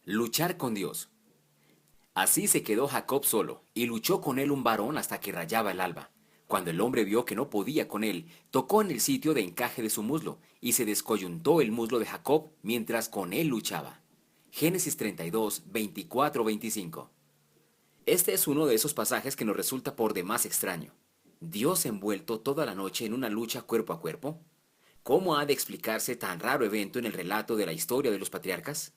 Luchar con Dios. Así se quedó Jacob solo, y luchó con él un varón hasta que rayaba el alba. Cuando el hombre vio que no podía con él, tocó en el sitio de encaje de su muslo, y se descoyuntó el muslo de Jacob mientras con él luchaba. Génesis 32, 24-25. Este es uno de esos pasajes que nos resulta por demás extraño. ¿Dios envuelto toda la noche en una lucha cuerpo a cuerpo? ¿Cómo ha de explicarse tan raro evento en el relato de la historia de los patriarcas?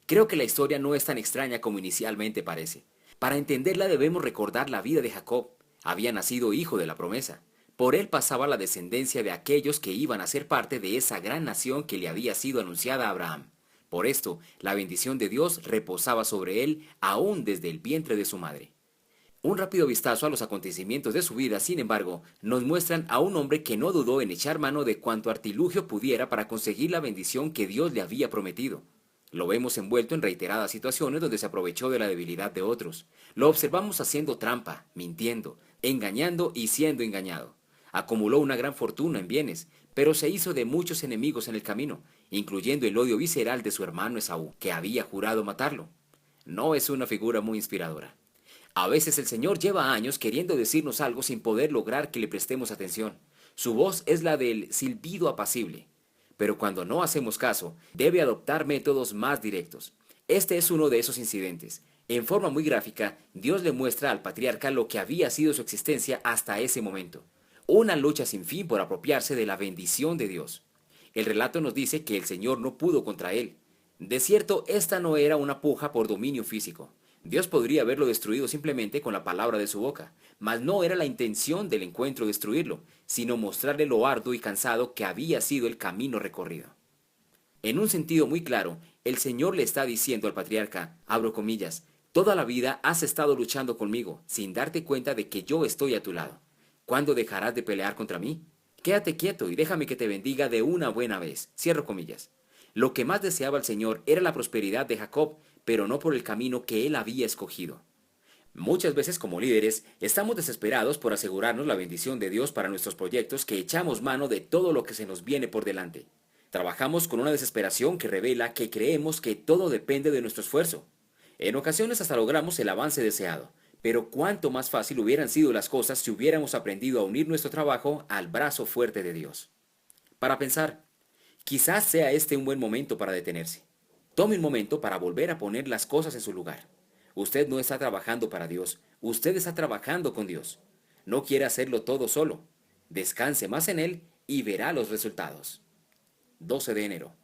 Creo que la historia no es tan extraña como inicialmente parece. Para entenderla debemos recordar la vida de Jacob. Había nacido hijo de la promesa. Por él pasaba la descendencia de aquellos que iban a ser parte de esa gran nación que le había sido anunciada a Abraham. Por esto, la bendición de Dios reposaba sobre él aún desde el vientre de su madre. Un rápido vistazo a los acontecimientos de su vida, sin embargo, nos muestran a un hombre que no dudó en echar mano de cuanto artilugio pudiera para conseguir la bendición que Dios le había prometido. Lo vemos envuelto en reiteradas situaciones donde se aprovechó de la debilidad de otros. Lo observamos haciendo trampa, mintiendo, engañando y siendo engañado. Acumuló una gran fortuna en bienes, pero se hizo de muchos enemigos en el camino, incluyendo el odio visceral de su hermano Esaú, que había jurado matarlo. No es una figura muy inspiradora. A veces el Señor lleva años queriendo decirnos algo sin poder lograr que le prestemos atención. Su voz es la del silbido apacible. Pero cuando no hacemos caso, debe adoptar métodos más directos. Este es uno de esos incidentes. En forma muy gráfica, Dios le muestra al patriarca lo que había sido su existencia hasta ese momento. Una lucha sin fin por apropiarse de la bendición de Dios. El relato nos dice que el Señor no pudo contra él. De cierto, esta no era una puja por dominio físico. Dios podría haberlo destruido simplemente con la palabra de su boca, mas no era la intención del encuentro destruirlo, sino mostrarle lo arduo y cansado que había sido el camino recorrido. En un sentido muy claro, el Señor le está diciendo al patriarca, abro comillas, toda la vida has estado luchando conmigo, sin darte cuenta de que yo estoy a tu lado. ¿Cuándo dejarás de pelear contra mí? Quédate quieto y déjame que te bendiga de una buena vez. Cierro comillas. Lo que más deseaba el Señor era la prosperidad de Jacob, pero no por el camino que él había escogido. Muchas veces como líderes estamos desesperados por asegurarnos la bendición de Dios para nuestros proyectos que echamos mano de todo lo que se nos viene por delante. Trabajamos con una desesperación que revela que creemos que todo depende de nuestro esfuerzo. En ocasiones hasta logramos el avance deseado, pero cuánto más fácil hubieran sido las cosas si hubiéramos aprendido a unir nuestro trabajo al brazo fuerte de Dios. Para pensar, quizás sea este un buen momento para detenerse. Tome un momento para volver a poner las cosas en su lugar. Usted no está trabajando para Dios, usted está trabajando con Dios. No quiere hacerlo todo solo. Descanse más en Él y verá los resultados. 12 de enero.